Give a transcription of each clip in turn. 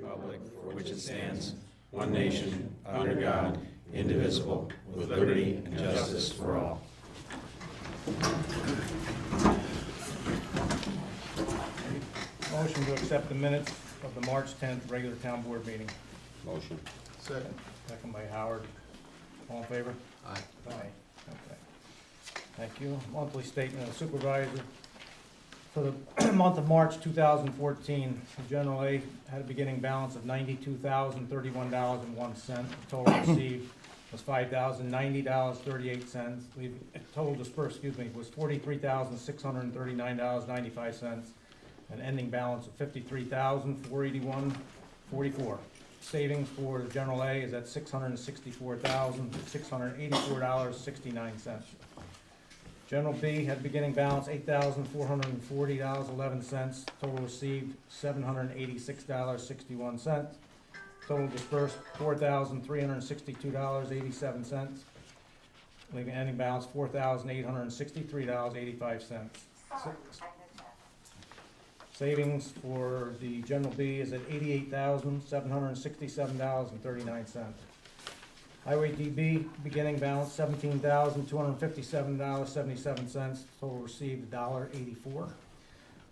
republic for which it stands, one nation, under God, indivisible, with liberty and justice for all. Motion to accept the minutes of the March 10th regular town board meeting. Motion. Second. Second by Howard. All in favor? Aye. Aye. Okay. Thank you. Monthly statement of supervisor. For the month of March 2014, the General A had a beginning balance of $92,031.01. The total received was $5,090.38. Total dispersed, was $43,639.95. An ending balance of $53,481.44. Savings for the General A is at $664,684.69. General B had beginning balance $8,440.11. Total received $786.61. Total dispersed $4,362.87. Leaving ending balance $4,863.85. Savings for the General B is at $88,767.39. Highway DB, beginning balance $17,257.77. Total received $1.84.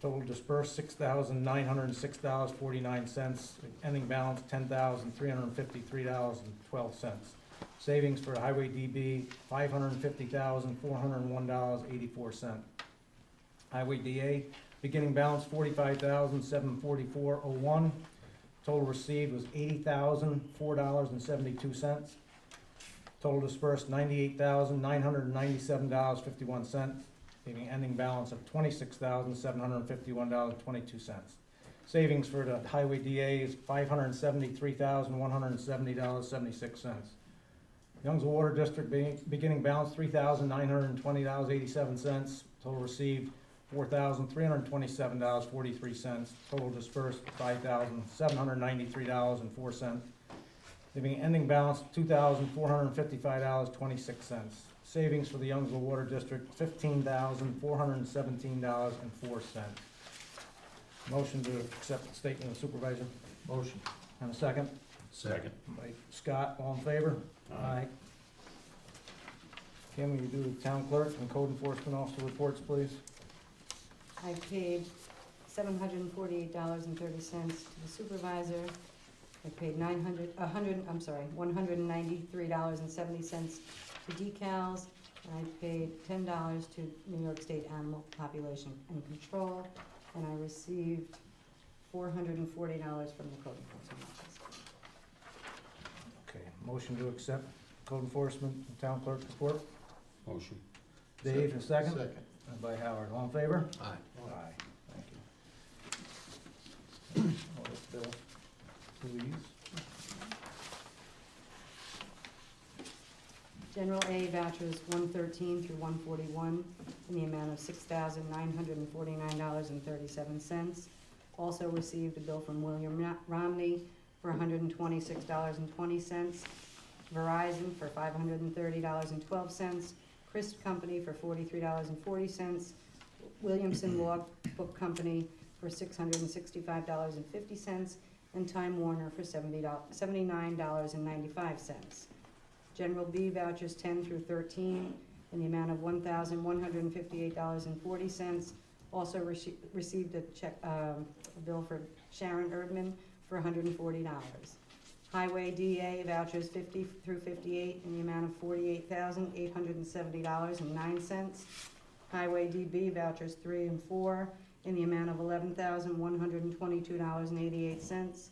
Total dispersed $6,906.49. Ending balance $10,353.12. Savings for Highway DB $550,401.84. Highway DA, beginning balance $45,744.01. Total received was $80,004.72. Total dispersed $98,997.51, leaving ending balance of $26,751.22. Savings for the Highway DA is $573,170.76. Youngsville Water District beginning balance $3,920.87. Total received $4,327.43. Total dispersed $5,793.04. Leaving ending balance $2,455.26. Savings for the Youngsville Water District $15,417.04. Motion to accept the statement of supervisor. Motion. And a second Second. by Scott. All in favor? Aye. Kim, will you do the town clerk and code enforcement officer reports, please? I paid $748.30 to the supervisor. I paid $193.70 to decals. And I paid $10 to New York State Animal Population and Control. And I received $440 from the code enforcement office. Okay, motion to accept code enforcement and town clerk report. Motion. Dave, a second? Second. And by Howard. All in favor? Aye. Aye. Thank you. Oh, this bill, please. General A vouchers 113 through 141 in the amount of $6,949.37. Also received a bill from William Romney for $126.20. Verizon for $530.12. Christ Company for $43.40. Williamson Law Book Company for $665.50. And Time Warner for $79.95. General B vouchers 10 through 13 in the amount of $1,158.40. Also received a bill for Sharon Erdman for $140. Highway DA vouchers 50 through 58 in the amount of $48,870.09. Highway DB vouchers 3 and 4 in the amount of $11,122.88.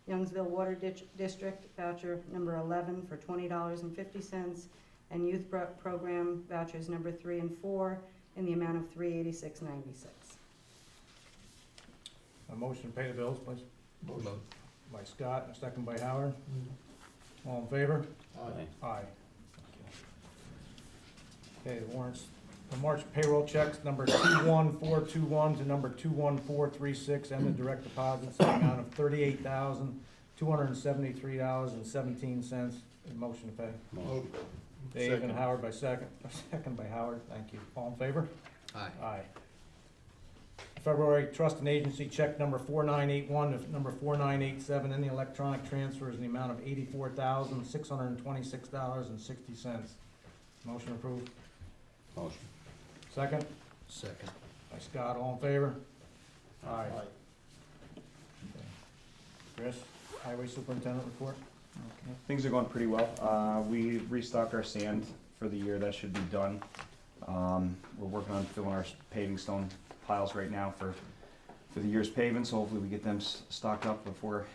Youngsville Water District voucher number 11 for $20.50, and Youth Program vouchers number 3 and 4 in the amount of $386.96. A motion to pay the bills, please. Motion. By Scott, and a second by Howard. All in favor? Aye. Aye. Okay, the warrants. The March payroll checks number 21421 to number 21436, and the direct deposits in the amount of $38,273.17. Motion to pay. Motion. Dave and Second. Howard by second by Howard. Thank you. All in favor? Aye. Aye. February trust and agency check number 4981 to number 4987 in the electronic transfers in the amount of $84,626.60. Motion approved. Motion. Second? Second. By Scott, all in favor? Aye. Chris, Highway Superintendent report? Okay. Things are going pretty well. We restocked our sand for the year. That should be done. We're working on filling our paving stone piles right now for the year's paving, so hopefully we get them stocked up before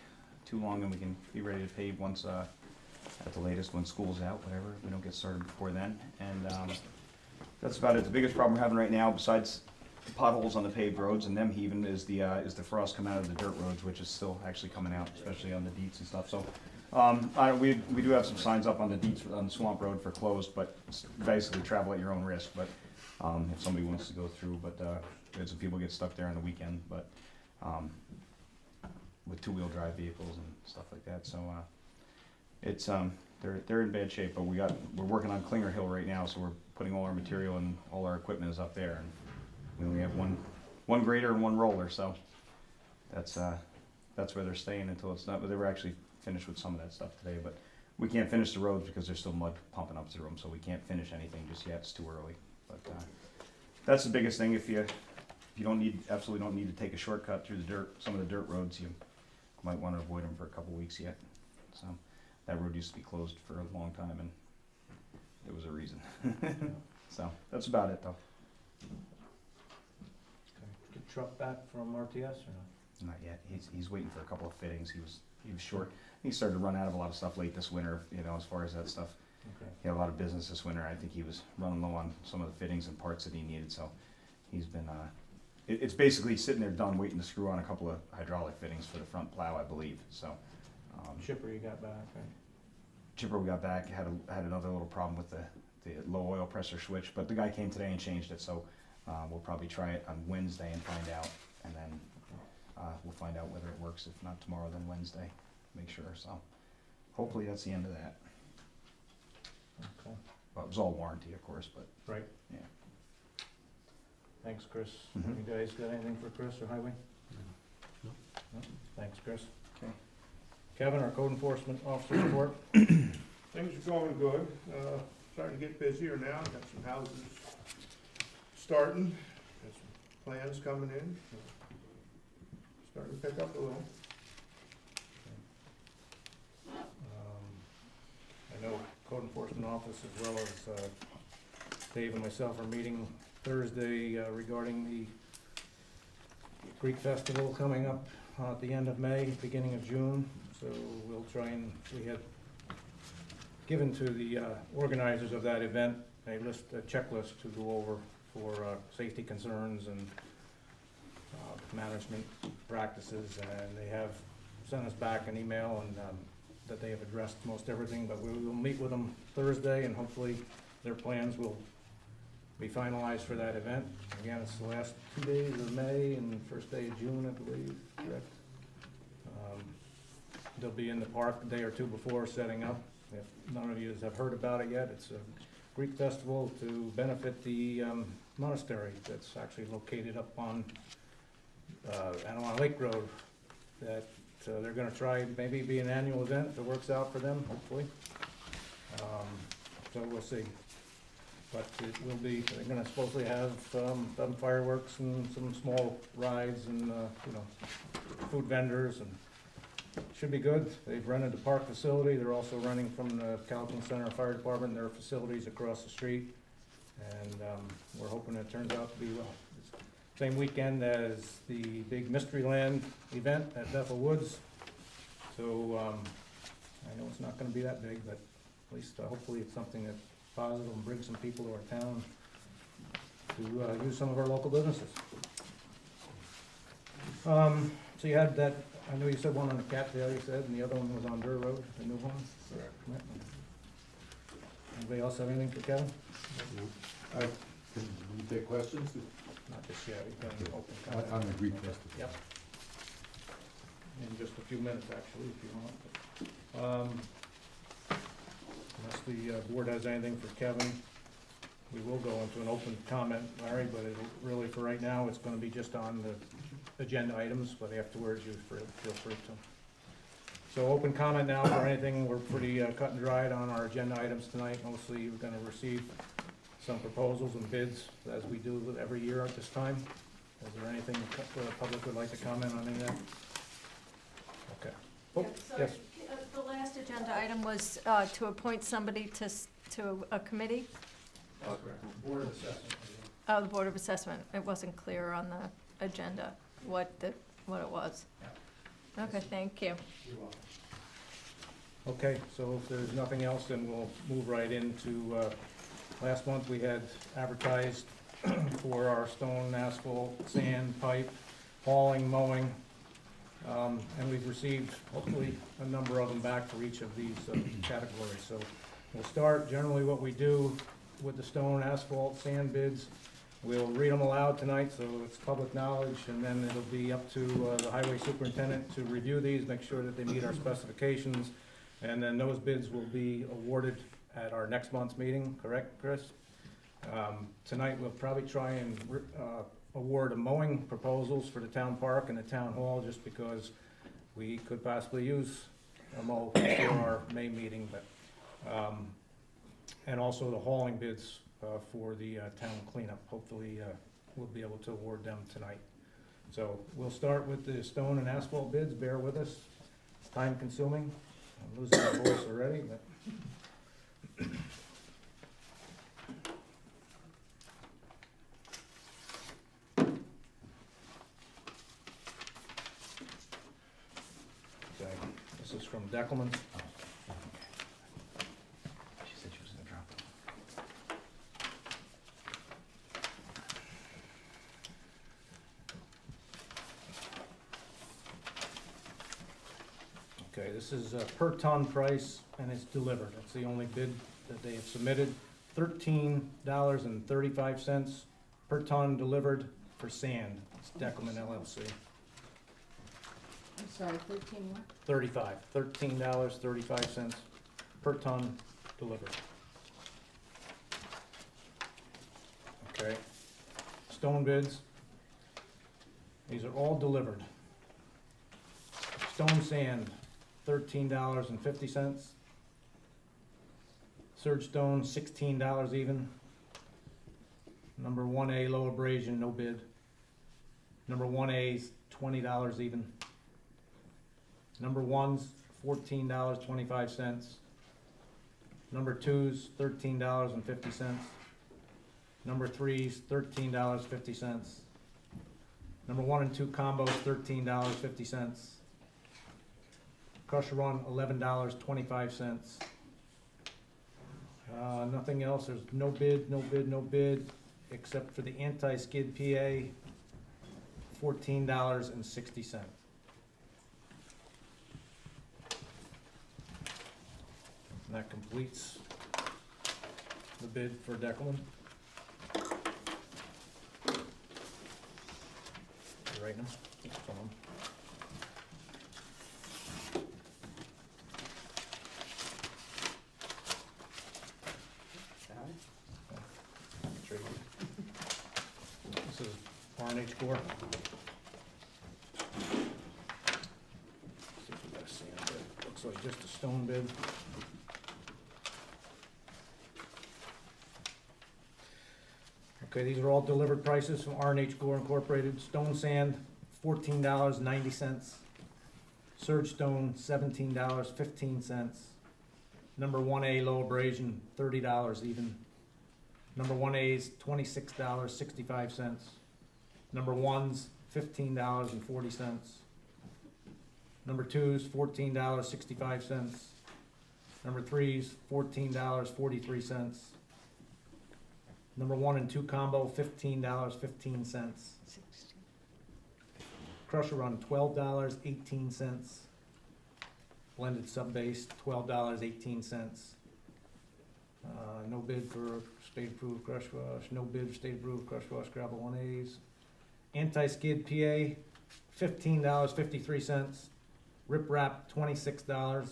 too long and we can be ready to pave once, at the latest, when school's out, whatever. We don't get started before then. And that's about it. The biggest problem we're having right now, besides potholes on the paved roads and them heaving, is the frost coming out of the dirt roads, which is still actually coming out, especially on the deets and stuff. So we do have some signs up on the deets on the Swamp Road for closed, but it's basically travel at your own risk. But if somebody wants to go through, but some people get stuck there on the weekend, but with two-wheel drive vehicles and stuff like that. So it's they're in bad shape. But we're working on Klinger Hill right now, so we're putting all our material and all our equipment is up there, and we only have one grader and one roller, so that's where they're staying until it's not. But they were actually finished with some of that stuff today, but we can't finish the roads because there's still mud pumping up through them, so we can't finish anything just yet. It's too early. But that's the biggest thing. If you absolutely don't need to take a shortcut through some of the dirt roads, you might want to avoid them for a couple weeks yet. So that road used to be closed for a long time, and there was a reason. So that's about it, though. Get truck back from RTS or not? Not yet. He's waiting for a couple of fittings. He was short. He started to run out of a lot of stuff late this winter, as far as that stuff. Okay. He had a lot of business this winter. I think he was running low on some of the fittings and parts that he needed, so he's been, it's basically sitting there done, waiting to screw on a couple of hydraulic fittings for the front plow, I believe, so. Chipper you got back, right? Chipper we got back, had another little problem with the low oil pressure switch, but the guy came today and changed it, so we'll probably try it on Wednesday and find out, and then we'll find out whether it works. If not tomorrow, then Wednesday, make sure, so hopefully that's the end of that. Okay. Well, it was all warranty, of course, but. Right. Yeah. Thanks, Chris. Mhm. You guys got anything for Chris or Highway? No. No? Thanks, Chris. Okay. Kevin, our code enforcement officer report? Things are going good, starting to get busier now, got some houses starting, got some plans coming in, starting to pick up a little. I know code enforcement office as well as Dave and myself are meeting Thursday regarding the Greek Festival coming up at the end of May, beginning of June. So we'll try and, we had given to the organizers of that event a checklist to go over for safety concerns and management practices, and they have sent us back an email and that they have addressed most everything, but we will meet with them Thursday, and hopefully their plans will be finalized for that event. Again, it's the last 2 days of May and first day of June, I believe, correct? They'll be in the park a day or two before setting up. If none of you have heard about it yet, it's a Greek festival to benefit the monastery that's actually located up on Anawan Lake Road, that they're gonna try, maybe be an annual event if it works out for them, hopefully. So we'll see. But it will be, they're gonna supposedly have some fireworks and some small rides and, food vendors, and should be good. They've rented the park facility. They're also renting from the Callicoon Center Fire Department, their facilities across the street. And we're hoping it turns out to be well. It's same weekend as the big Mysteryland event at Bethel Woods. So I know it's not gonna be that big, but at least hopefully it's something that's positive and brings some people to our town to use some of our local businesses. So you had that, I know you said one on the Cattail, you said, and the other one was on Durr Road, the new one? Correct. Right. Anybody else have anything for Kevin? Can you take questions Not just yet, we've got an open on comment. the Greek festival? Yep. In just a few minutes, actually, if you want. Unless the board has anything for Kevin. we will go into an open comment, Larry, but it'll really, for right now, it's gonna be just on the agenda items, but afterwards, you feel free to. So open comment now for anything, we're pretty cut and dried on our agenda items tonight. Mostly you're gonna receive some proposals and bids, as we do every year at this time. Is there anything the public would like to comment on any of that? Okay. Oh, Yeah, so, yes. The last agenda item was to appoint somebody to a committee. Board of Assessment. Oh, the Board of Assessment. It wasn't clear on the agenda what it was. Okay, thank you. Okay, so if there's nothing else, then we'll move right into, last month we had advertised for our stone, asphalt, sand, pipe, hauling, mowing. And we've received hopefully a number of them back for each of these categories. So we'll start, generally what we do with the stone, asphalt, sand bids, we'll read them aloud tonight, so it's public knowledge, and then it'll be up to the highway superintendent to review these, make sure that they meet our specifications, and then those bids will be awarded at our next month's meeting, correct, Chris? Tonight, we'll probably try and award a mowing proposals for the town park and the town hall, just because we could possibly use a mow for our May meeting, but, and also the hauling bids for the town cleanup. Hopefully, we'll be able to award them tonight. So we'll start with the stone and asphalt bids, bear with us. It's time consuming. I'm losing my voice already, but. Okay, this is from Deckelman. She said she was gonna drop it. Okay, this is a per ton price, and it's delivered. That's the only bid that they have submitted. $13.35 per ton delivered for sand. It's Deckelman LLC. I'm sorry, 13 what? $13.35 per ton delivered. Okay, stone bids. These are all delivered. Stone sand, $13.50. Surge stone, $16 even. Number 1A low abrasion, no bid. Number 1A's $20 even. Number 1's $14.25. Number 2's $13.50. Number 3's $13.50. Number 1 and 2 combos, $13.50. Crusher run, $11.25. Nothing else, there's no bid, no bid, no bid, except for the anti-skid PA, $14.60. And that completes the bid for Deckelman. You writing them? Some of them. Trade. This is R&H Core. See if we got a sand bid. Looks like just a stone bid. Okay, these are all delivered prices from R&H Gore Incorporated. Stone sand, $14.90. Surge stone, $17.15. Number 1A low abrasion, $30 even. Number 1A's $26.65. Number 1's $15.40. Number 2's $14.65. Number 3's $14.43. Number 1 and 2 combo, $15.15. Crusher run, $12.18. Blended sub-base, $12.18. No bid for state-approved crush wash, no bid for state-approved crush wash gravel 1As. Anti-skid PA, $15.53. Rip wrap, $26.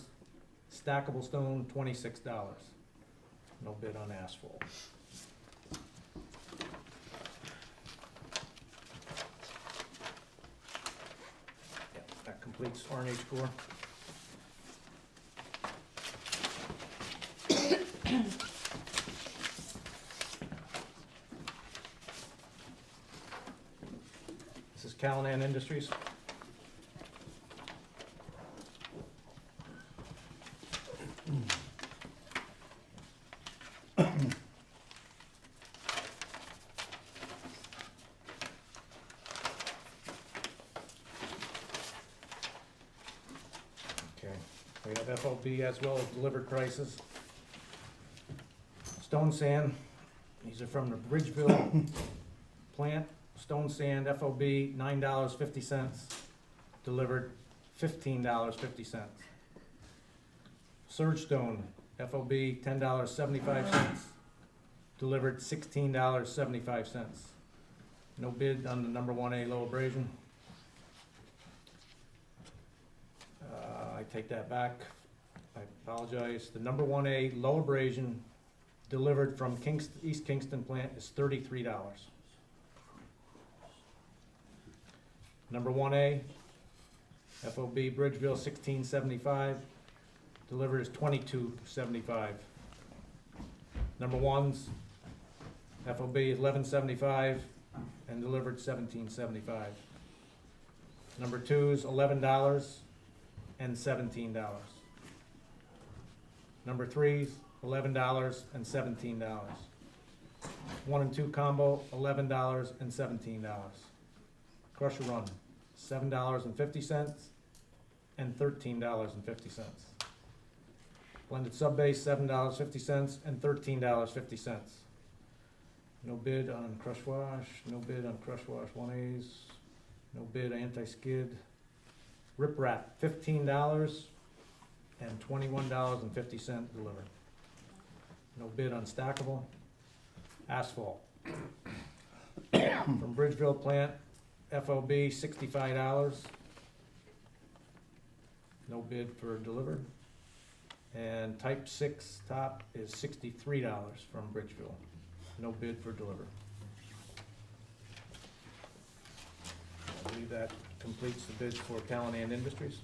Stackable stone, $26. No bid on asphalt. completes R&H Core. This is Callicoon Industries. Okay, we have FOB as well as delivered prices. Stone sand, these are from the Bridgeville plant. Stone sand FOB $9.50, delivered $15.50. Surge stone FOB $10.75, delivered $16.75. No bid on the number 1A low abrasion. I take that back. I apologize. The number 1A low abrasion delivered from East Kingston plant is $33. Number 1A, FOB Bridgeville 1675, delivered is $22.75. Number 1's, FOB 1175 and delivered $17.75. Number 2's $11 and $17. Number 3's $11 and $17. 1 and 2 combo $11 and $17. Crusher run $7.50 and $13.50. Blended sub base $7.50 and $13.50. No bid on crush wash, no bid on crush wash 1As, no bid anti-skid. Rip wrap $15 and $21.50 delivered. No bid on stackable. Asphalt from Bridgeville plant, FOB $65. No bid for delivered. And type 6 top is $63 from Bridgeville. No bid for delivered. I believe that completes the bids for Callicoon Industries.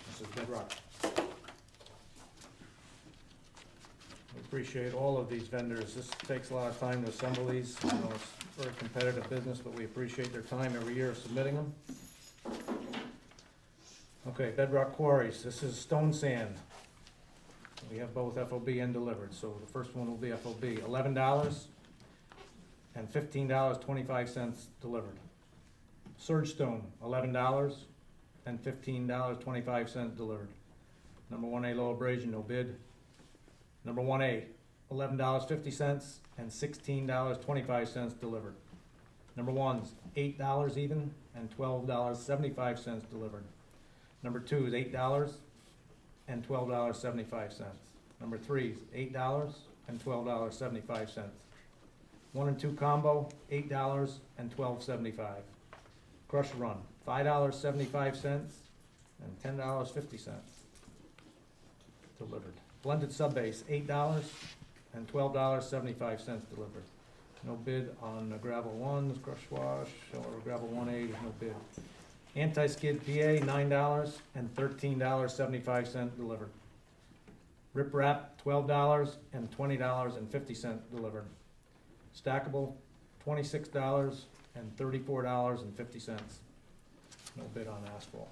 This is Bedrock. We appreciate all of these vendors. This takes a lot of time to assemble these. I know it's a very competitive business, but we appreciate their time every year submitting them. Okay, Bedrock Quarries. This is stone sand. We have both FOB and delivered. So the first one will be FOB, $11 and $15.25 delivered. Surge stone, $11 and $15.25 delivered. Number 1A low abrasion, no bid. Number 1A, $11.50 and $16.25 delivered. Number 1's $8 even and $12.75 delivered. Number 2 is $8 and $12.75. Number 3 is $8 and $12.75. 1 and 2 combo, $8 and $12.75. Crush run, $5.75 and $10.50 delivered. Blended sub base, $8 and $12.75 delivered. No bid on the gravel 1's, crush wash, or gravel 1A, no bid. Anti-skid PA, $9 and $13.75 delivered. Rip wrap, $12 and $20.50 delivered. Stackable, $26 and $34.50. No bid on asphalt.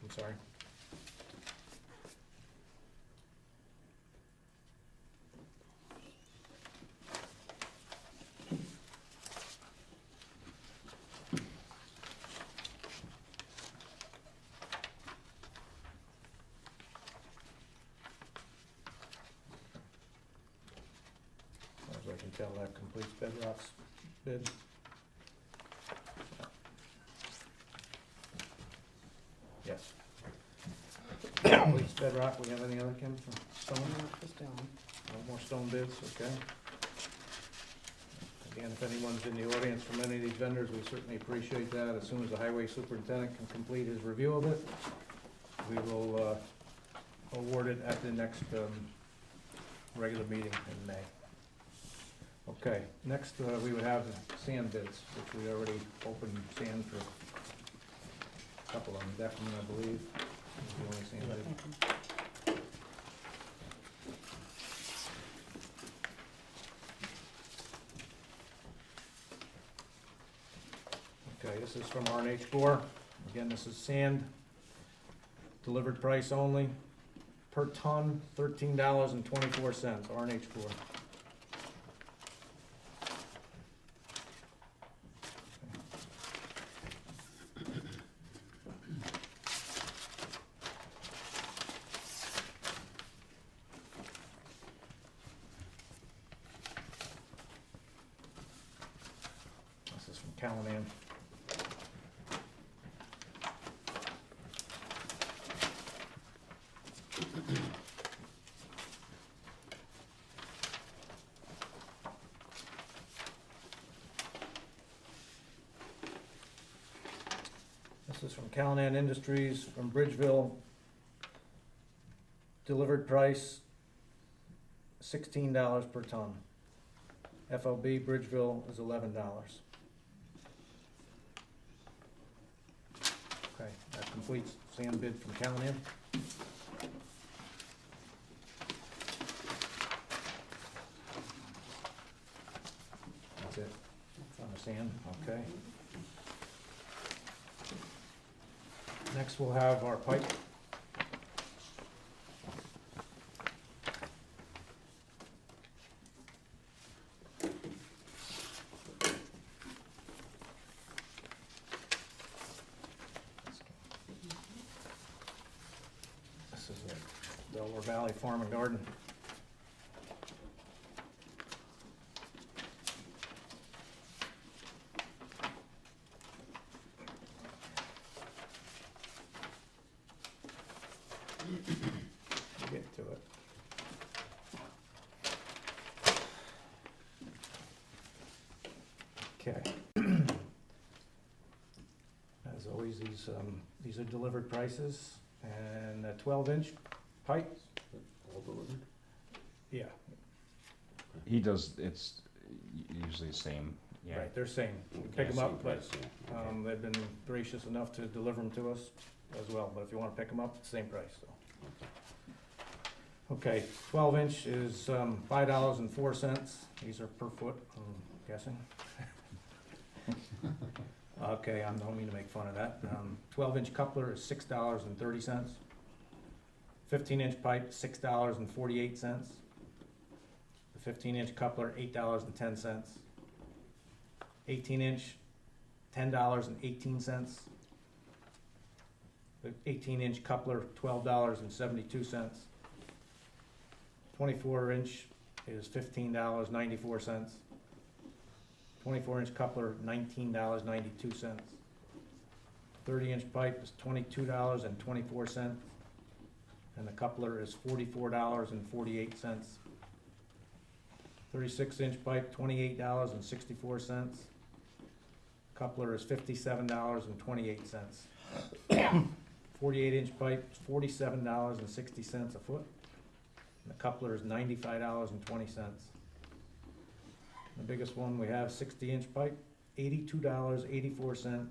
I'm sorry. As I can tell, that completes Bedrock's bid. Yes. Completes Bedrock. We have any other, Kim? stone? Not for stone. No more stone bids, okay. Again, if anyone's in the audience from any of these vendors, we certainly appreciate that. As soon as the highway superintendent can complete his review of it, we will award it at the next regular meeting in May. Okay, next we would have sand bids, which we already opened sand for a couple of them. Declan, I believe, is the only sand bid. Thank you. Okay, this is from R&H4. Again, this is sand, delivered price only, per ton, $13.24, R&H4. This is from Callicoon. This is from Callicoon Industries from Bridgeville. Delivered price, $16 per ton. FOB Bridgeville is $11. Okay, that completes sand bid from Callicoon. That's it, on the sand, okay. Next, we'll have our pipe. This is it, Delaware Valley Farm and Garden. Get to it. Okay. As always, these are delivered prices, and a 12-inch pipe. All delivered? Yeah, He does, it's usually the same, yeah. right, they're same. Pick them up, but they've been gracious enough to deliver them to us as well, but if you wanna pick them up, it's the same price, so. Okay, 12-inch is $5.04. These are per foot, I'm guessing. Okay, I don't mean to make fun of that. 12-inch coupler is $6.30. 15-inch pipe, $6.48. The 15-inch coupler, $8.10. 18-inch, $10.18. The 18-inch coupler, $12.72. 24-inch is $15.94. 24-inch coupler, $19.92. 30-inch pipe is $22.24, and the coupler is $44.48. 36-inch pipe, $28.64. Coupler is $57.28. 48-inch pipe is $47.60 a foot. And the coupler is $95.20. The biggest one we have, 60-inch pipe, $82.84,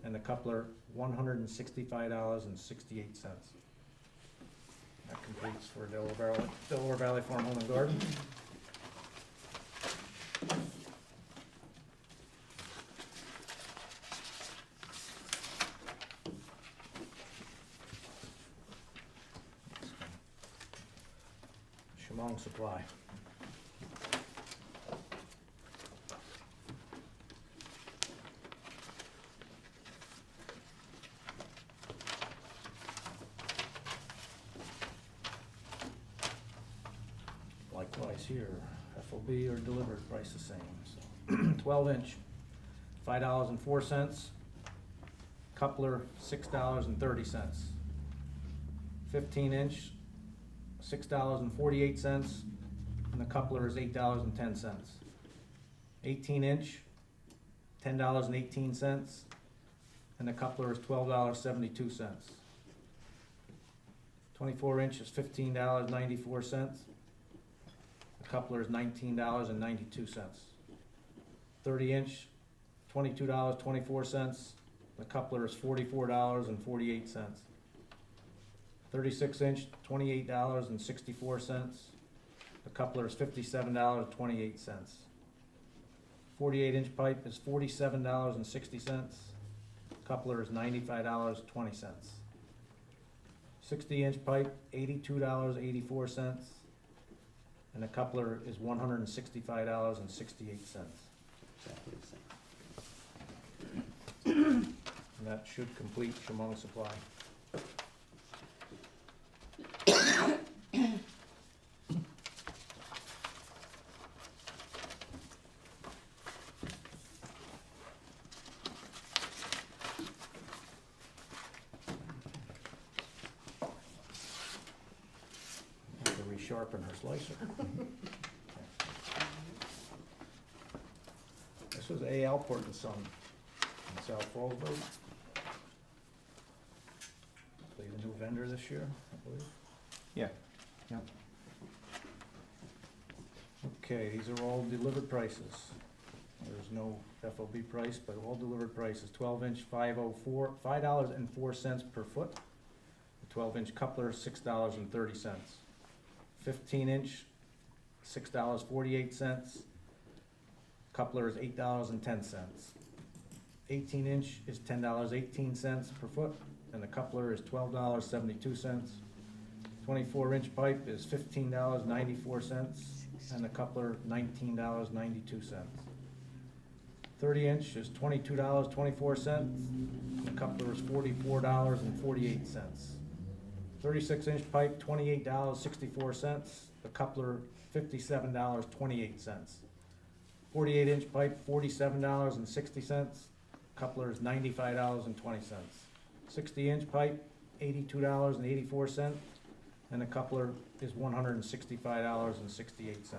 and the coupler, $165.68. That completes for Delaware Valley Farm Home and Garden. Shimong Supply. Likewise here, FOB or delivered, price the same, so. 12-inch, $5.04. Coupler, $6.30. 15-inch, $6.48, and the coupler is $8.10. 18-inch, $10.18, and the coupler is $12.72. 24-inch is $15.94. The coupler is $19.92. 30-inch, $22.24. The coupler is $44.48. 36-inch, $28.64. The coupler is $57.28. 48-inch pipe is $47.60. Coupler is $95.20. 60-inch pipe, $82.84. And the coupler is $165.68. Exactly the same. And that should complete Chemung Supply. Have to resharpen her slicer. This was A. Alport and Son in South Fallsburg. They the new vendor this year, I believe. Yeah, yeah. Okay, these are all delivered prices. There's no FOB price, but all delivered prices. 12-inch, $5.04 per foot. The 12-inch coupler, $6.30. 15-inch, $6.48. Coupler is $8.10. 18-inch is $10.18 per foot, and the coupler is $12.72. 24-inch pipe is $15.94, and the coupler $19.92. 30-inch is $22.24, and the coupler is $44.48. 36-inch pipe, $28.64, the coupler $57.28. 48-inch pipe, $47.60, coupler is $95.20. 60-inch pipe, $82.84, and the coupler is $165.68.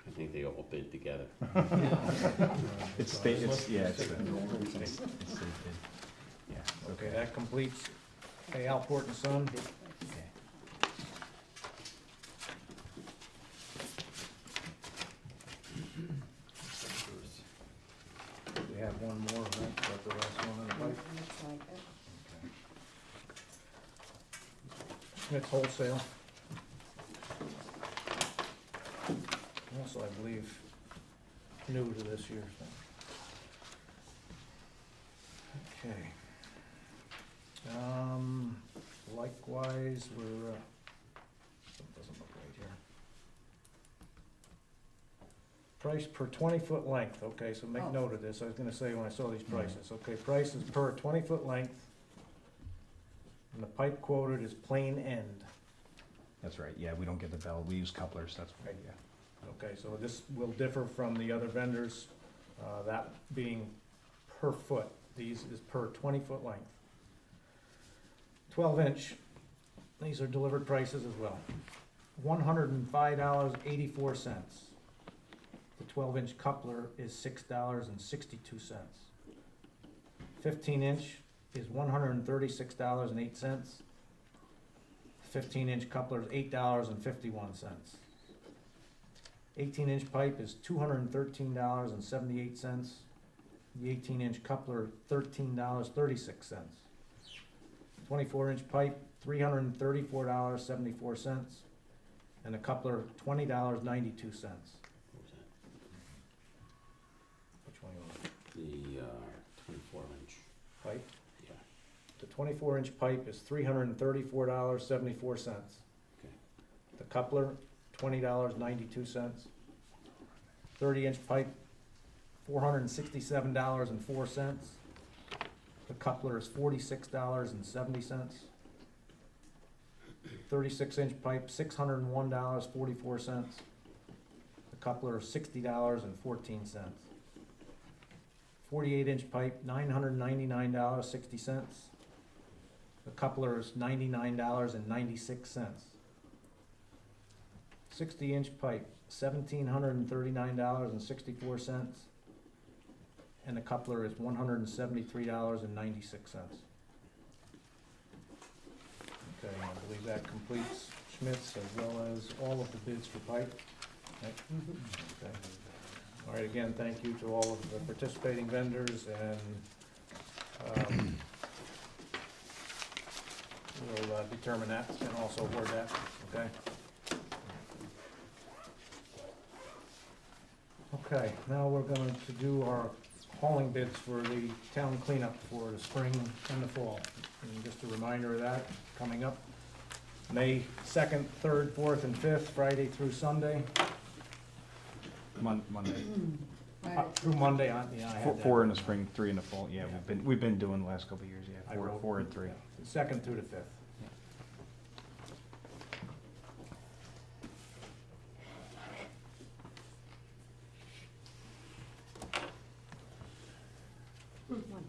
I think they all bid together. It's state, it's, yeah, it's state bid. Yeah. Okay, that completes A. Alport and Son. Okay. We have one more, right? Got the last one in the pipe. Looks like it. It's wholesale. Also, I believe, new to this year, so. Okay. Likewise, we're, something doesn't look right here. Price per 20-foot length, okay, so make Oh. note of this, I was gonna say when I saw these prices, okay, price is per 20-foot length, and the pipe quoted is plain end. That's right, yeah, we don't get the bell, we use couplers, that's right, yeah. Okay, so this will differ from the other vendors, that being per foot. These is per 20-foot length. 12-inch, these are delivered prices as well. $105.84. The 12-inch coupler is $6.62. 15-inch is $136.08. 15-inch coupler is $8.51. 18-inch pipe is $213.78. The 18-inch coupler, $13.36. 24-inch pipe, $334.74. And the coupler, $20.92. What was that? Which one you want? The 24-inch. Pipe? Yeah. The 24-inch pipe is $334.74. Okay. The coupler, $20.92. 30-inch pipe, $467.04. The coupler is $46.70. 36-inch pipe, $601.44. The coupler is $60.14. 48-inch pipe, $999.60. The coupler is $99.96. 60-inch pipe, $1,739.64. And the coupler is $173.96. Okay, I believe that completes Schmidt's as well as all of the bids for pipe. Right? Okay. All right, again, thank you to all of the participating vendors, and we'll determine that and also award that, okay? Okay, now we're going to do our hauling bids for the town cleanup for the spring and the fall. And just a reminder of that, coming up May 2nd, 3rd, 4th, and 5th, Friday through Sunday. Monday. Through Monday, yeah, I had that. 4 in the spring, 3 in the fall, yeah, we've been doing the last couple of years, yeah, I 4 wrote- and 3. yeah, the 2nd through the 5th. One.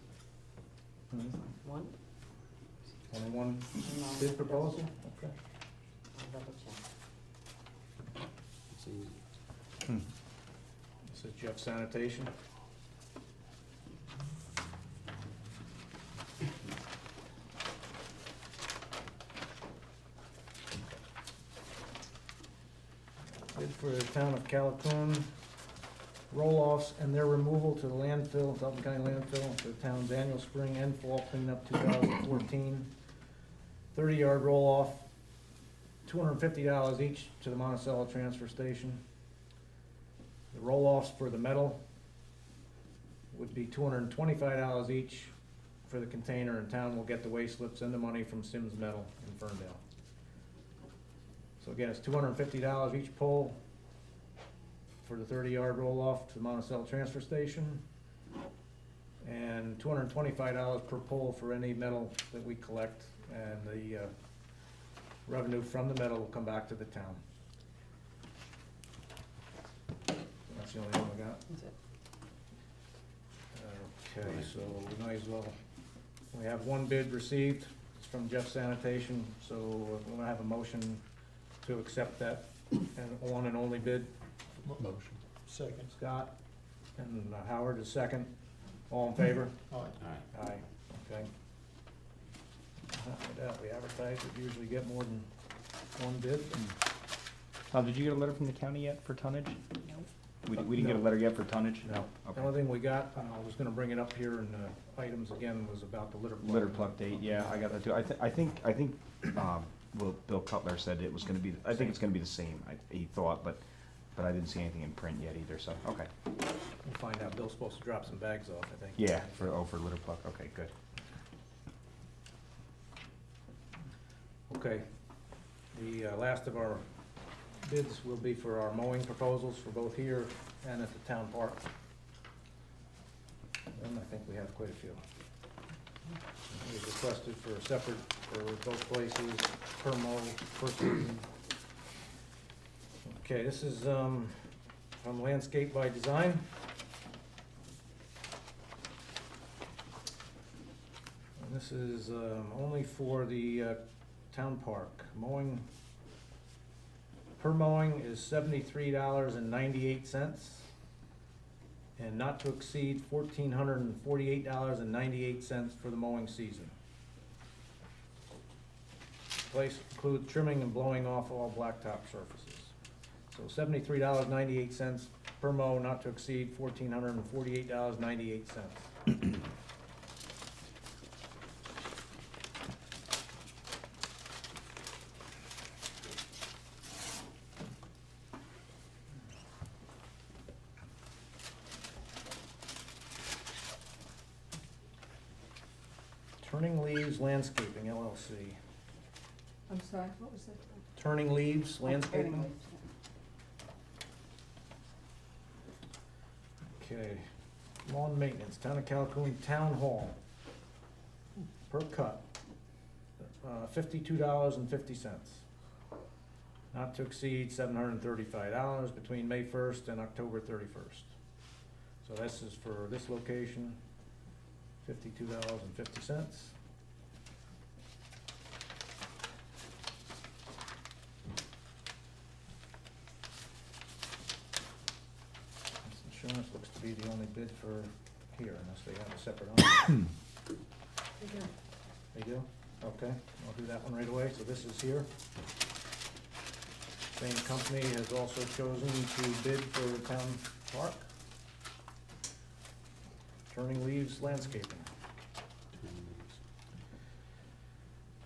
One? Only one No, bid proposal? Okay. I'll double check. This is Jeff Sanitation. Bid for the town of Callicoon, roll-offs and their removal to the landfill, Dalton County landfill, for the town's annual spring and fall cleanup 2014. 30-yard roll-off, $250 each to the Monticello transfer station. The roll-offs for the metal would be $225 each for the container, and town will get the waste slips and the money from Sims Metal in Ferndale. So again, it's $250 each pull for the 30-yard roll-off to the Monticello transfer station, and $225 per pull for any metal that we collect, and the revenue from the metal will come back to the town. That's the only one we got. That's it. Okay, so we might as well, we have one bid received, it's from Jeff Sanitation, so we're gonna have a motion to accept that, and one and only bid. Motion. Second. Scott, and Howard is second, all in favor? Aye. All right. Aye, okay. With that, we advertise, we usually get more than one bid. Did you get a letter from the county yet for tonnage? Nope. We didn't get a letter yet for tonnage? No. The Okay. only thing we got, I was gonna bring it up here in the items again, was about the litter plug. Litter plug date, yeah, I got that too. I think, well, Bill Cutler said it was gonna be, I think it's gonna be the same, he thought, but I didn't see anything in print yet either, so, okay. We'll find out, Bill's supposed to drop some bags off, I think. Yeah, for litter plug, okay, good. Okay, the last of our bids will be for our mowing proposals for both here and at the town park. And I think we have quite a few. We requested for a separate, for both places, per mow, per season. Okay, this is from Landscape by Design. And this is only for the town park. Mowing, per mowing is $73.98, and not to exceed $1,448.98 for the mowing season. Place includes trimming and blowing off all blacktop surfaces. So $73.98 per mow, not to exceed $1,448.98. Turning Leaves Landscaping LLC. I'm sorry, what was that? Turning Leaves Landscaping. Anyway, Okay. Lawn maintenance, Town of Callicoon Town Hall. Per cut, $52.50. Not to exceed $735 between May 1st and October 31st. So this is for this location, $52.50. Insurance looks to be the only bid for here, unless they have a separate one. They do? Okay, I'll do that one right away. So this is here. Same company has also chosen to bid for the town park. Turning Leaves Landscaping.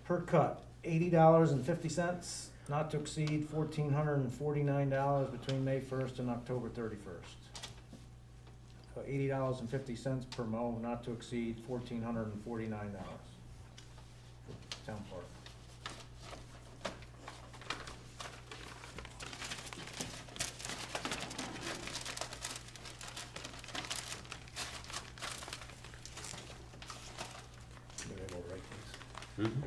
Per cut, $80.50, not to exceed $1,449 between May 1st and October 31st. So $80.50 per mow, not to exceed $1,449 for town park. Maybe I will write these. Mhm.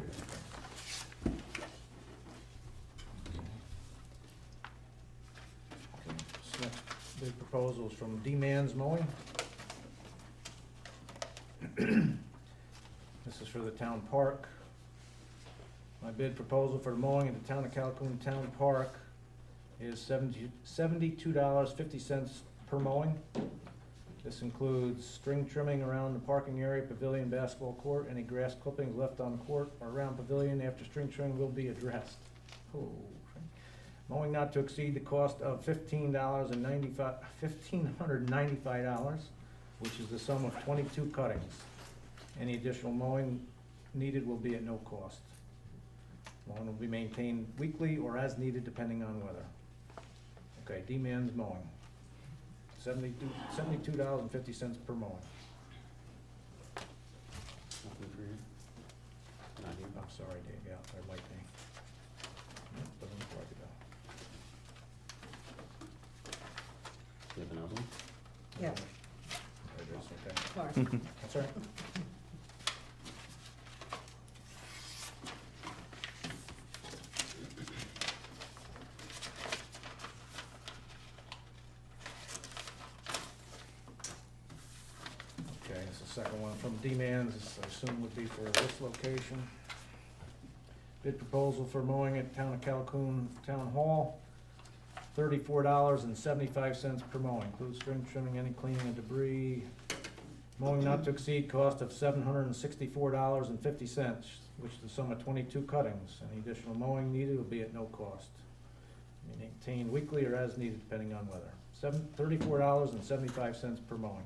Okay, this next big proposal is from D-Man's Mowing. This is for the town park. My bid proposal for the mowing at the town of Callicoon Town Park is $72.50 per mowing. This includes string trimming around the parking area, pavilion, basketball court. Any grass clippings left on court or around pavilion after string trimming will be addressed. Oh, mowing not to exceed the cost of $1,595, which is the sum of 22 cuttings. Any additional mowing needed will be at no cost. Mowing will be maintained weekly or as needed depending on weather. Okay, D-Man's Mowing. $72.50 per mowing. Nothing for you? Not you? I'm sorry, Dave, yeah, I like me. Nope, doesn't look like it You have another one? though. Yeah. There it is, okay. Sorry. That's all right. Okay, it's the second one from D-Man's, this I assume would be for this location. Bid proposal for mowing at Town of Callicoon Town Hall, $34.75 per mowing, includes string trimming, any cleaning of debris. Mowing not to exceed cost of $764.50, which is the sum of 22 cuttings. Any additional mowing needed will be at no cost. Maintained weekly or as needed depending on weather. $34.75 per mowing.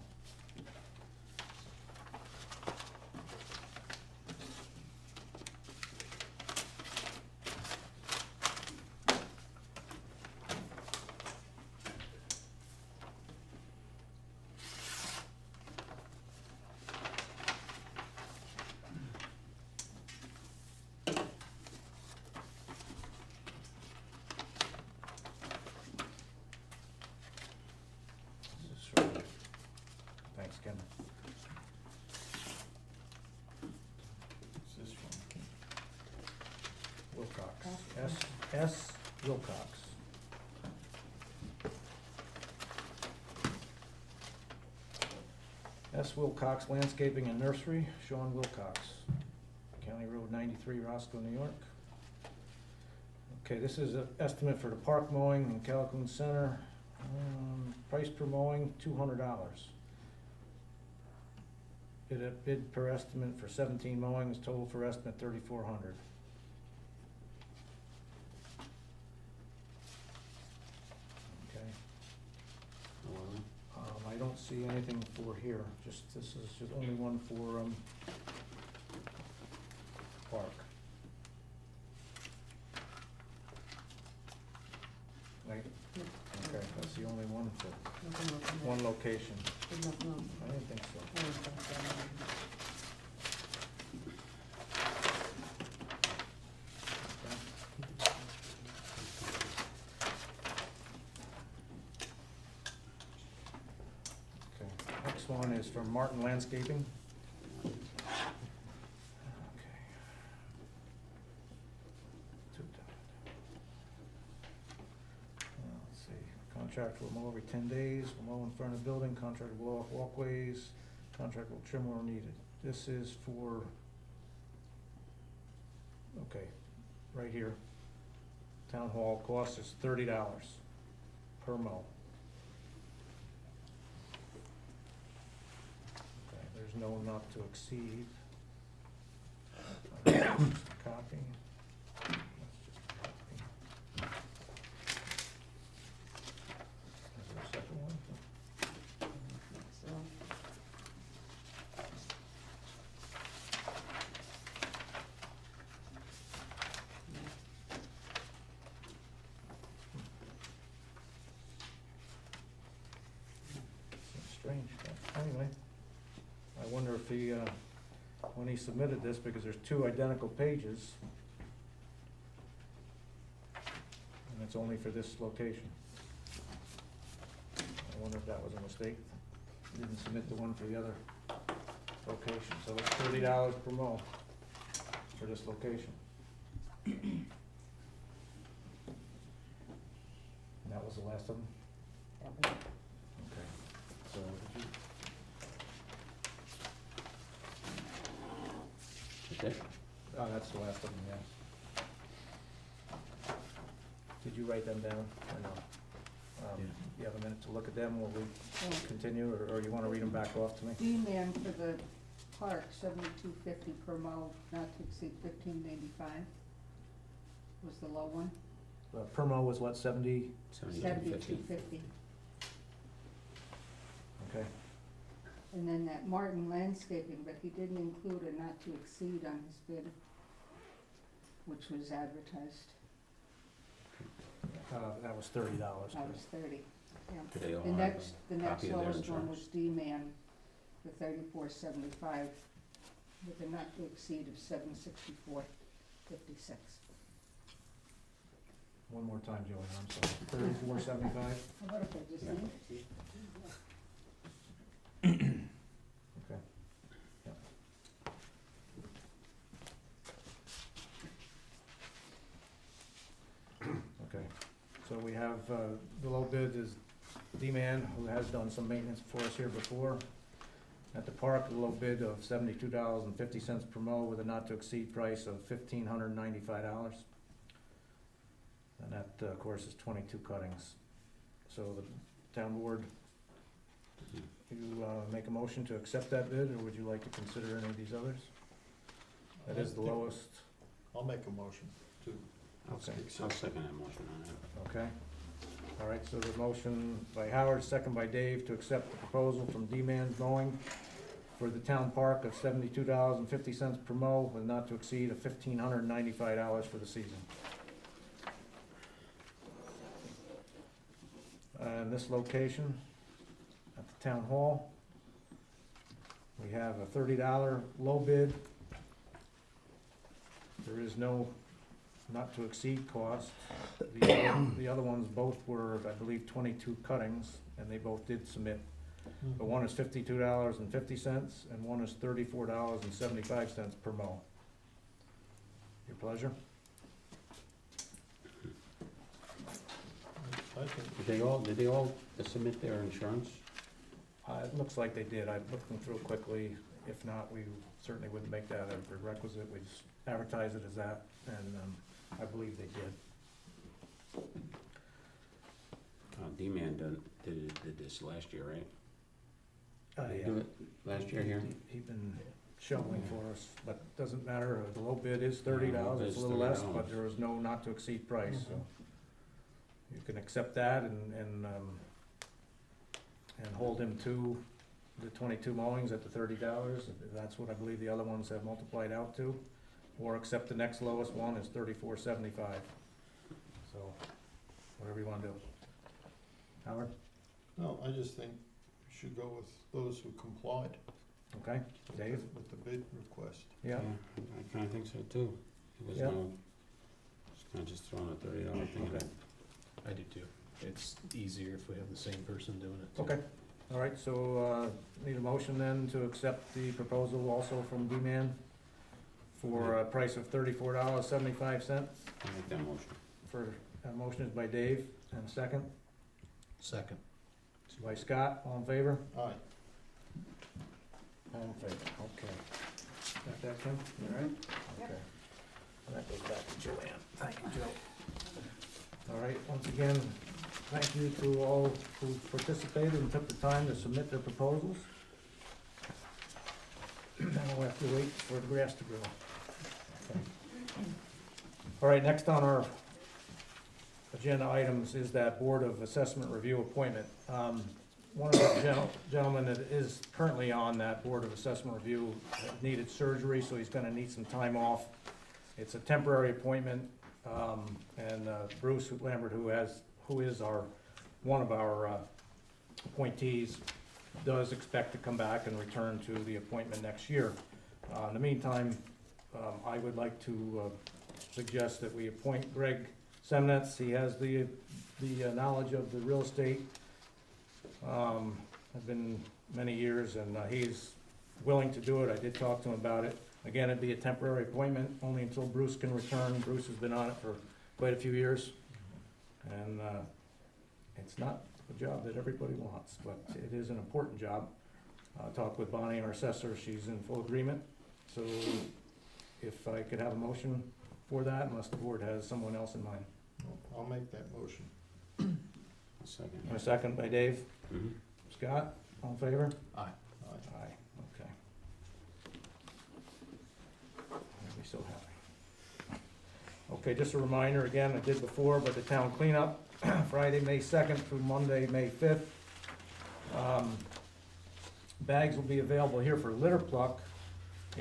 This is from- Thanks, Ken. This is from Wilcox. S. Wilcox. S. Wilcox Landscaping and Nursery, Sean Wilcox, County Road 93, Roscoe, New York. Okay, this is an estimate for the park mowing in Callicoon Center. Price per mowing, $200. Bid per estimate for 17 mowings, total for estimate $3,400. Okay, No other one? I don't see anything for here, this is just only one for, park. Right? Okay, that's the only one for Nothing else in there. one location. There's nothing else. I didn't think so. I don't think so. Okay, next one is from Martin Landscaping. Okay. Let's see, contract will mow every 10 days, will mow in front of the building, contract will blow off walkways, contract will trim where needed. This is for, okay, right here. Town hall cost is $30 per mow. not to exceed. Just a copy. That's just a copy. Is there a second one? So, Seems strange, but anyway. I wonder if he, when he submitted this, because there's two identical pages, and it's only for this location. I wonder if that was a mistake. He didn't submit the one for the other location, so it's $30 per mow for this location. And that was the last of them? that was, Okay. So did you, Okay. oh, that's the last of them, yeah. Did you write them down or no? Yeah. You have a minute to look at them, will we Oh, continue, or you wanna read them back off to me? D-man for the park, 72.50 per mow, not to exceed 15.85 was the low one. Per mow was what, 70? 72.50. Okay, And then that Martin Landscaping, but he didn't include a not to exceed on his bid, which was advertised. that was $30. That was 30. Yeah. Do they all The have next, the a next copy of their lowest one was insurance? D-man for 34.75 with a not to exceed of 764.56. One more time, Joanne, I'm sorry. 34.75? How about if I just Yeah. leave it to you? Okay. Yep. Okay, so we have, the low bid is D-Man, who has done some maintenance for us here before. At the park, the low bid of $72.50 per mow with a not-to-exceed price of $1,595. And that, of course, is 22 cuttings. So the town board, you make a motion to accept that bid, or would you like to consider any of these others? That is the lowest, I'll make a motion to okay, I'll second that motion on that. okay. All right, so the motion by Howard, second by Dave, to accept the proposal from D-Man Mowing for the town park of $72.50 per mow, with not to exceed of $1,595 for the season. And this location, at the town hall, we have a $30 low bid. There is no not to exceed cost. The other ones both were, I believe, 22 cuttings, and they both did submit. But one is $52.50, and one is $34.75 per mow. Your pleasure? Did they all submit their insurance? It looks like they did. I looked them through quickly. If not, we certainly wouldn't make that a prerequisite. We'd just advertise it as that, and I believe they did. D-Man did this last year, right? Did they Yeah. do it last year here? He's been shoveling for us, but doesn't matter. The low bid is $30. low It's a bid's little less, $30. but there is no not to exceed price, so. You can accept that and hold him to the 22 mowings at the $30. That's what I believe the other ones have multiplied out to. Or accept the next lowest one is $34.75. So, whatever you wanna do. Howard, No, I just think we should go with those who complied okay? Dave? with the bid request. Yeah? I kinda think so too. It was Yeah. kinda just throwing a $30 thing in Okay. it. I do too. It's easier if we have the same person doing it. too. Okay, all right, so, need a motion then to accept the proposal also from D-Man for a price of $34.75. I'll make that motion. Motion is by Dave, and second Second. by Scott, all in favor? Aye. All in favor, okay. Got that, Kim? You all right? Okay. And that goes back to Joanne. Thank you, Joe. All right, once again, thank you to all who participated and took the time to submit their proposals. we'll have to wait for the grass to grow. Okay. All right, next on our agenda items is that Board of Assessment Review appointment. One of the gentlemen that is currently on that Board of Assessment Review needed surgery, so he's gonna need some time off. It's a temporary appointment, and Bruce Lambert, who is one of our appointees, does expect to come back and return to the appointment next year. In the meantime, I would like to suggest that we appoint Greg Semnitz. He has the knowledge of the real estate. Have been many years, and he's willing to do it. I did talk to him about it. Again, it'd be a temporary appointment, only until Bruce can return. Bruce has been on it for quite a few years. And it's not a job that everybody wants, but it is an important job. Talked with Bonnie, our assessor. She's in full agreement. So if I could have a motion for that, unless the board has someone else in mind. I'll make that motion. Second. A second by Dave. Scott, all in favor? Aye. Aye, okay. I'll be so happy. Okay, just a reminder, again, I did before, but the town cleanup, Friday, May 2nd through Monday, May 5th. Bags will be available here for litter pluck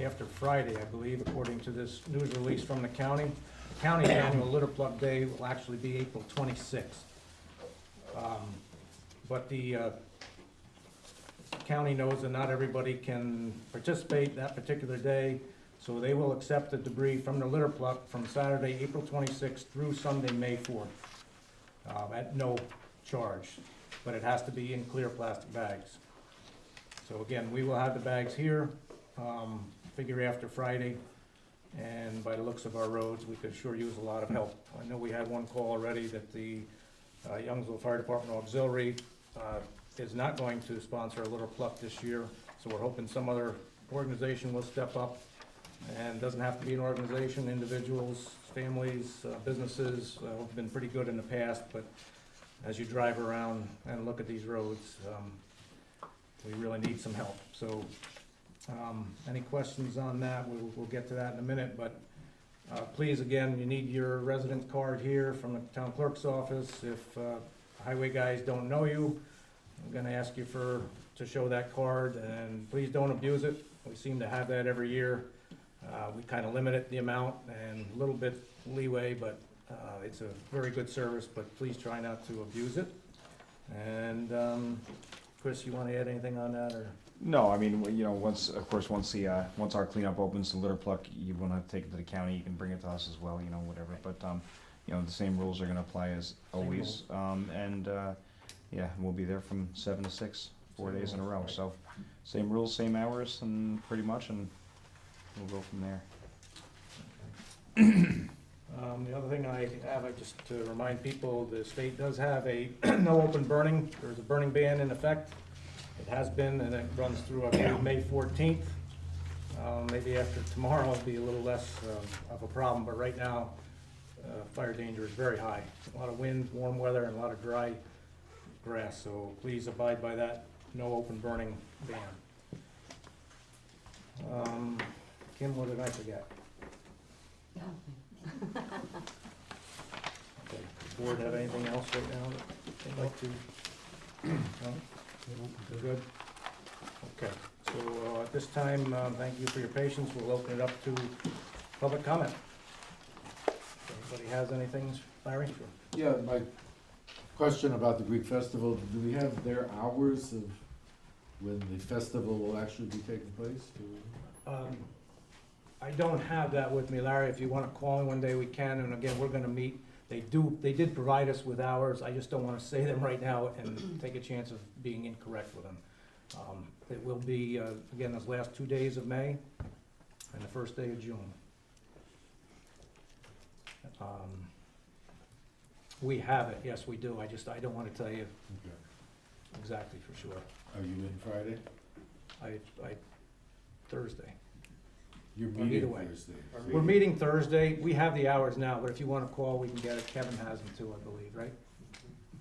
after Friday, I believe, according to this news release from the county. The county's annual litter pluck day will actually be April 26th. But the county knows that not everybody can participate that particular day, so they will accept the debris from the litter pluck from Saturday, April 26th through Sunday, May 4th, at no charge, but it has to be in clear plastic bags. So again, we will have the bags here, figure after Friday, and by the looks of our roads, we could sure use a lot of help. I know we had one call already that the Youngsville Fire Department Auxiliary is not going to sponsor a litter pluck this year, so we're hoping some other organization will step up. And it doesn't have to be an organization, individuals, families, businesses have been pretty good in the past, but as you drive around and look at these roads, we really need some help. So any questions on that, we'll get to that in a minute, but please, again, you need your resident card here from the town clerk's office. If highway guys don't know you, I'm gonna ask you to show that card, and please don't abuse it. We seem to have that every year. We kind of limit it, the amount, and a little bit leeway, but it's a very good service, but please try not to abuse it. And Chris, you want to add anything on that, or? No, I mean, you know, once our cleanup opens, the litter pluck, you won't have to take it to the county, you can bring it to us as well, you know, whatever, but, you know, the same rules are gonna apply as always, yeah, we'll be there from 7 to 6, 4 days in a row, so, same rules, same hours, and pretty much, and we'll go from there. The other thing I have, just to remind people, the state does have a no open burning. There's a burning ban in effect. It has been, and it runs through, I believe, May 14th. Maybe after tomorrow it'll be a little less of a problem, but right now, fire danger is very high. A lot of wind, warm weather, and a lot of dry grass, so please abide by that no open burning ban. Kim, what did I forget? Okay, board have anything else right now that they'd like to? No? We're good? Okay, so at this time, thank you for your patience. We'll open it up to public comment. If anybody has anything, Larry? Yeah, my question about the Greek festival, do we have their hours of when the festival will actually be taking place? I don't have that with me, Larry. If you want to call in one day, we can, and again, we're gonna meet. They did provide us with hours. I just don't want to say them right now and take a chance of being incorrect with them. It will be, again, those last 2 days of May and the first day of June. We have it, yes, we do. I don't want to tell you Okay. exactly for sure. Are you in Friday? Thursday. You're Either meeting way. Thursday. We're meeting Thursday. We have the hours now, but if you want to call, we can get it. Kevin has them too, I believe, right?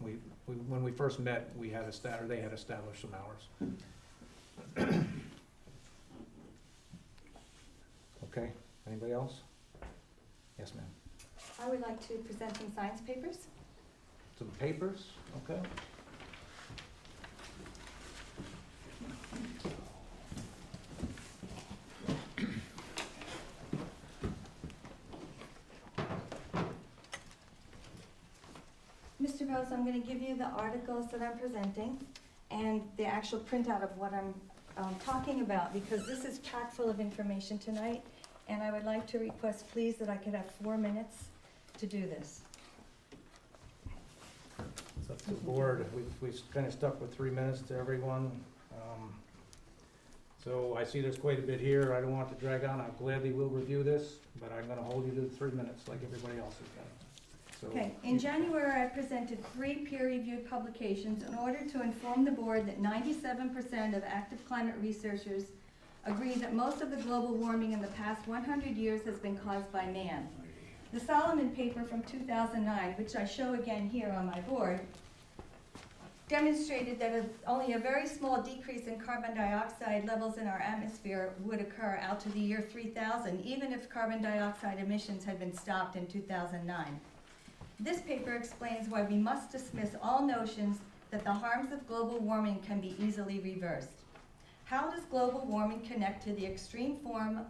When we first met, they had established some hours. Okay, anybody else? Yes, ma'am. I would like to present some science papers. Some papers, okay. Mr. Rose, I'm going to give you the articles that I'm presenting and the actual printout of what I'm talking about, because this is packed full of information tonight, and I would like to request, please, that I could have 4 minutes to do this. It's up to the board. We've kind of stuck with 3 minutes to everyone. So I see there's quite a bit here. I don't want to drag on. I gladly will review this, but I'm gonna hold you to the 3 minutes like everybody else has done. So Okay, in January, I presented 3 peer-reviewed publications in order to inform the board that 97% of active climate researchers agree that most of the global warming in the past 100 years has been caused by man. The Solomon paper from 2009, which I show again here on my board, demonstrated that only a very small decrease in carbon dioxide levels in our atmosphere would occur out to the year 3000, even if carbon dioxide emissions had been stopped in 2009. This paper explains why we must dismiss all notions that the harms of global warming can be easily reversed. How does global warming connect to the extreme form of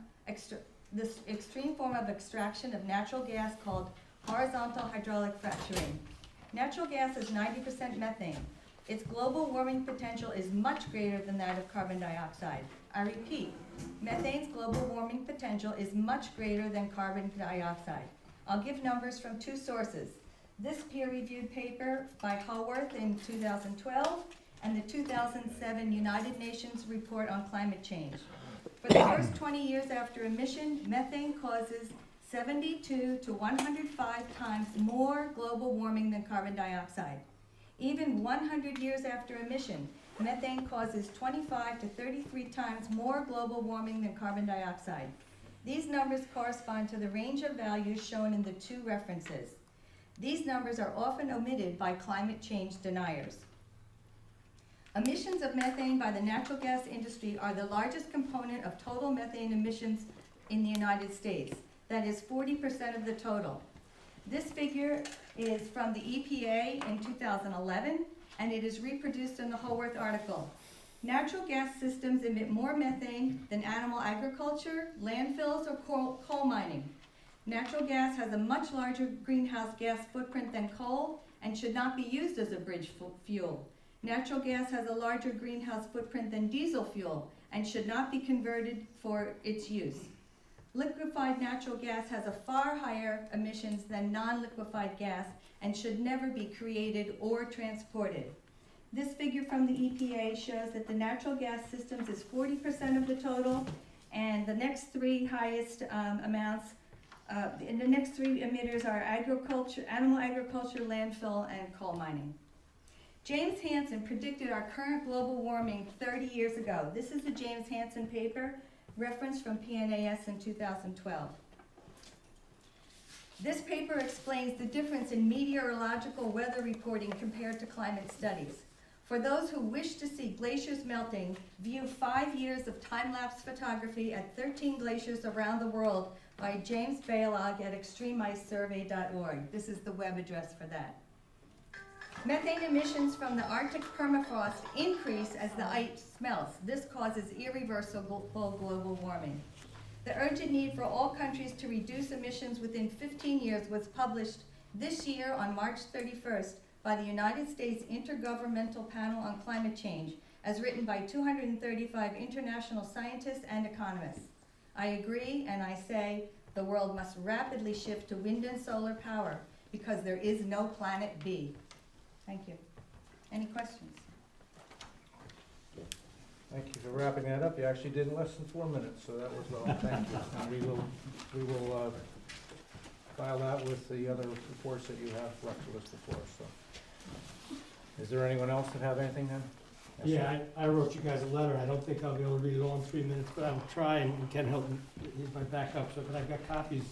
extraction of natural gas called horizontal hydraulic fracturing? Natural gas is 90% methane. Its global warming potential is much greater than that of carbon dioxide. I repeat, methane's global warming potential is much greater than carbon dioxide. I'll give numbers from 2 sources. This peer-reviewed paper by Haworth in 2012 and the 2007 United Nations Report on Climate Change. For the first 20 years after emission, methane causes 72 to 105 times more global warming than carbon dioxide. Even 100 years after emission, methane causes 25 to 33 times more global warming than carbon dioxide. These numbers correspond to the range of values shown in the 2 references. These numbers are often omitted by climate change deniers. Emissions of methane by the natural gas industry are the largest component of total methane emissions in the United States. That is 40% of the total. This figure is from the EPA in 2011, and it is reproduced in the Haworth article. Natural gas systems emit more methane than animal agriculture, landfills, or coal mining. Natural gas has a much larger greenhouse gas footprint than coal and should not be used as a bridge fuel. Natural gas has a larger greenhouse footprint than diesel fuel and should not be converted for its use. Liquefied natural gas has a far higher emissions than non-liquefied gas and should never be created or transported. This figure from the EPA shows that the natural gas systems is 40% of the total, and the next 3 highest the next 3 emitters are agriculture, animal agriculture, landfill, and coal mining. James Hansen predicted our current global warming 30 years ago. This is the James Hansen paper, reference from PNAS in 2012. This paper explains the difference in meteorological weather reporting compared to climate studies. For those who wish to see glaciers melting, view 5 years of time-lapse photography at 13 glaciers around the world by James Bailog at extremeicesurvey.org. This is the web address for that. Methane emissions from the Arctic permafrost increase as the ice melts. This causes irreversible global warming. The urgent need for all countries to reduce emissions within 15 years was published this year on March 31st by the United States Intergovernmental Panel on Climate Change, as written by 235 international scientists and economists. I agree, and I say the world must rapidly shift to wind and solar power because there is no planet B. Thank you. Any questions? Thank you for wrapping that up. You actually did in less than 4 minutes, so that was well. Thank you. And we will file that with the other reports that you have left to us before. So, is there anyone else that have anything then? Yes, sir. Yeah, I wrote you guys a letter. I don't think I'll be able to read it all in 3 minutes, but I will try, and Ken Hilton, he's my backup, so, but I've got copies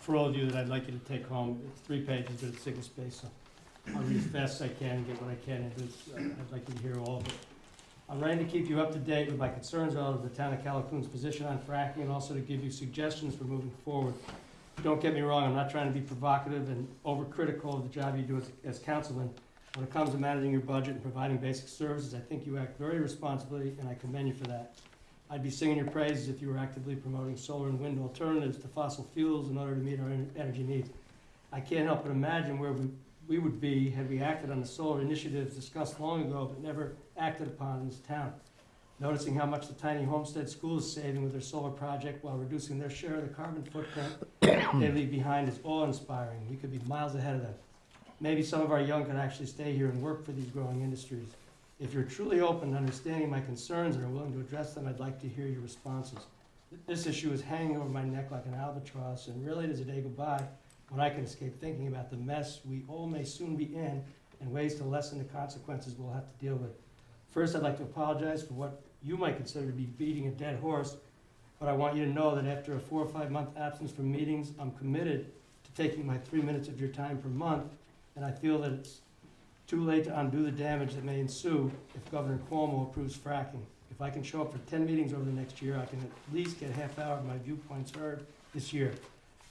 for all of you that I'd like you to take home. It's 3 pages, but it's single space, so I'll read as fast as I can and get what I can into this. I'd like you to hear all of it. I'm ready to keep you up to date with my concerns relative to the town of Callicoon's position on fracking and also to give you suggestions for moving forward. Don't get me wrong, I'm not trying to be provocative and overcritical of the job you do as councilman. When it comes to managing your budget and providing basic services, I think you act very responsibly, and I commend you for that. I'd be singing your praises if you were actively promoting solar and wind alternatives to fossil fuels in order to meet our energy needs. I can't help but imagine where we would be had we acted on the solar initiatives discussed long ago but never acted upon in this town. Noticing how much the tiny homestead school is saving with their solar project while reducing their share of the carbon footprint they leave behind is awe-inspiring. We could be miles ahead of them. Maybe some of our young could actually stay here and work for these growing industries. If you're truly open to understanding my concerns and are willing to address them, I'd like to hear your responses. This issue is hanging over my neck like an albatross, and rarely does a day go by when I can escape thinking about the mess we all may soon be in and ways to lessen the consequences we'll have to deal with. First, I'd like to apologize for what you might consider to be beating a dead horse, but I want you to know that after a 4 or 5 month absence from meetings, I'm committed to taking my 3 minutes of your time per month, and I feel that it's too late to undo the damage that may ensue if Governor Cuomo approves fracking. If I can show up for 10 meetings over the next year, I can at least get a half hour of my viewpoints heard this year.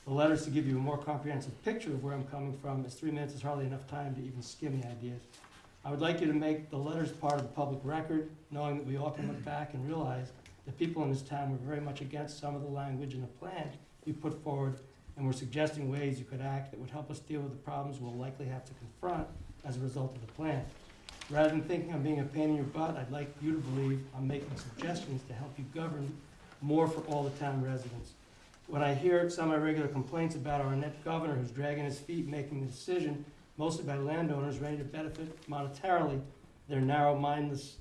The letters to give you a more comprehensive picture of where I'm coming from, as 3 minutes is hardly enough time to even skim the ideas. I would like you to make the letters part of the public record, knowing that we all can look back and realize that people in this town were very much against some of the language in the plan you put forward, and were suggesting ways you could act that would help us deal with the problems we'll likely have to confront as a result of the plan. Rather than thinking I'm being a pain in your butt, I'd like you to believe I'm making suggestions to help you govern more for all the town residents. When I hear some of my regular complaints about our inept governor who's dragging his feet making the decision, mostly by landowners ready to benefit monetarily, their narrow-mindedness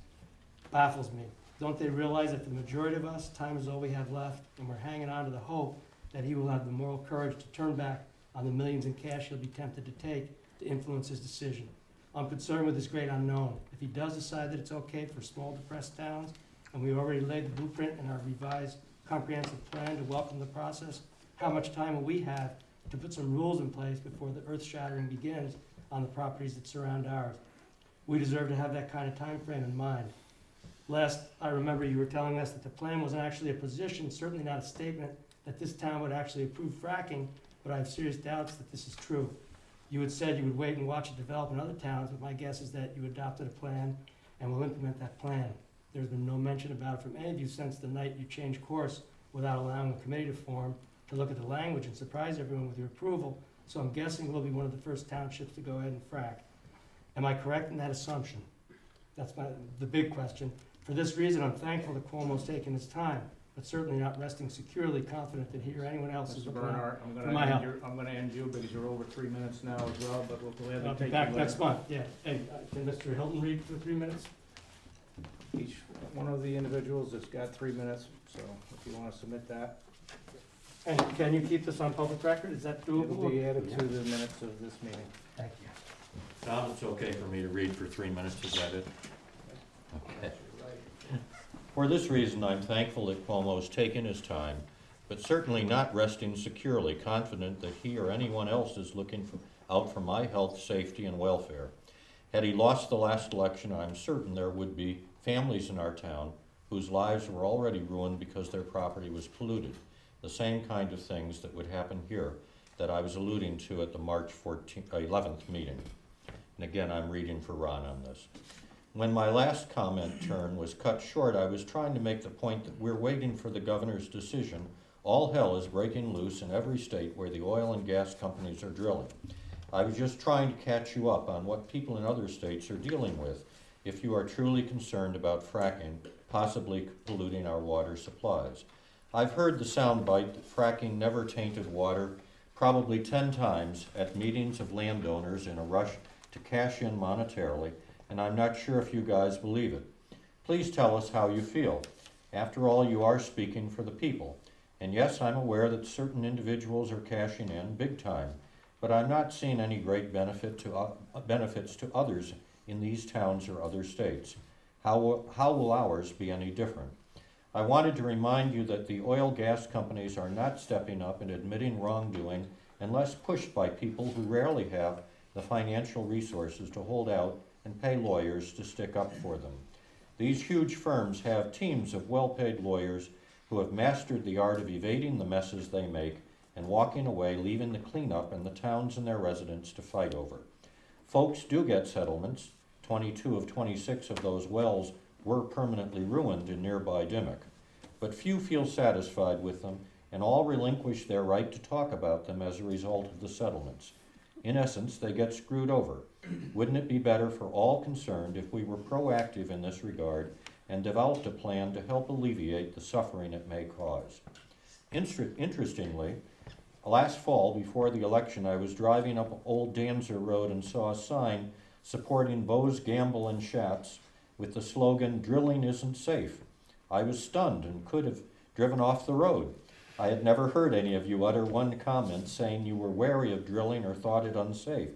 baffles me. Don't they realize that for the majority of us, time is all we have left, and we're hanging on to the hope that he will have the moral courage to turn back on the millions in cash he'll be tempted to take to influence his decision. I'm concerned with this great unknown. If he does decide that it's okay for small depressed towns, and we already laid the blueprint in our revised comprehensive plan to welcome the process, how much time will we have to put some rules in place before the earth-shattering begins on the properties that surround ours? We deserve to have that kind of time frame in mind. Last, I remember you were telling us that the plan wasn't actually a position, certainly not a statement, that this town would actually approve fracking, but I have serious doubts that this is true. You had said you would wait and watch it develop in other towns, but my guess is that you adopted a plan and will implement that plan. There's been no mention about it from any of you since the night you changed course without allowing a committee to form to look at the language and surprise everyone with your approval, so I'm guessing we'll be one of the first townships to go ahead and frack. Am I correct in that assumption? That's the big question. For this reason, I'm thankful that Cuomo's taken his time, but certainly not resting securely confident that he or anyone else is Mr. looking out Bernhardt, I'm gonna end you because you're over 3 minutes now as well, but we'll gladly I'll be take you back later. next month, yeah. Hey, can Mr. Hilton read for 3 minutes? Each one of the individuals has got 3 minutes, so if you wanna submit that, And can you keep this on public record? Is that it'll doable? be added to the minutes of this meeting. Thank you. Tom, it's okay for me to read for 3 minutes, is that it? Okay. For this reason, I'm thankful that Cuomo's taken his time, but certainly not resting securely, confident that he or anyone else is looking out for my health, safety, and welfare. Had he lost the last election, I'm certain there would be families in our town whose lives were already ruined because their property was polluted. The same kind of things that would happen here that I was alluding to at the March 11th meeting. And again, I'm reading for Ron on this. When my last comment turn was cut short, I was trying to make the point that we're waiting for the governor's decision. All hell is breaking loose in every state where the oil and gas companies are drilling. I was just trying to catch you up on what people in other states are dealing with if you are truly concerned about fracking, possibly polluting our water supplies. I've heard the soundbite that fracking never tainted water probably 10 times at meetings of landowners in a rush to cash in monetarily, and I'm not sure if you guys believe it. Please tell us how you feel. After all, you are speaking for the people. And yes, I'm aware that certain individuals are cashing in big time, but I'm not seeing any great benefits to others in these towns or other states. How will ours be any different? I wanted to remind you that the oil gas companies are not stepping up and admitting wrongdoing unless pushed by people who rarely have the financial resources to hold out and pay lawyers to stick up for them. These huge firms have teams of well-paid lawyers who have mastered the art of evading the messes they make and walking away, leaving the cleanup and the towns and their residents to fight over. Folks do get settlements. 22 of 26 of those wells were permanently ruined in nearby Dimmock. But few feel satisfied with them, and all relinquish their right to talk about them as a result of the settlements. In essence, they get screwed over. Wouldn't it be better for all concerned if we were proactive in this regard and developed a plan to help alleviate the suffering it may cause? Interestingly, last fall, before the election, I was driving up Old Danzer Road and saw a sign supporting Bose Gamble and Schatz with the slogan, "Drilling isn't safe." I was stunned and could have driven off the road. I had never heard any of you utter one comment saying you were wary of drilling or thought it unsafe.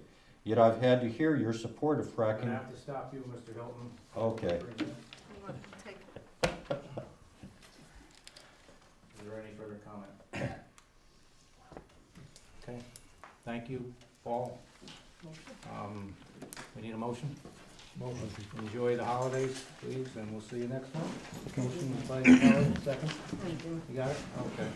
Yet I've had to hear your support of I'm fracking. gonna have to stop you, Mr. Hilton. Okay. Is there any further comment? Okay, thank you, Paul. We need a motion? Motion. Enjoy the holidays, please, and we'll see you next month. Motion by Howard, second. Thank you. You got it? Okay.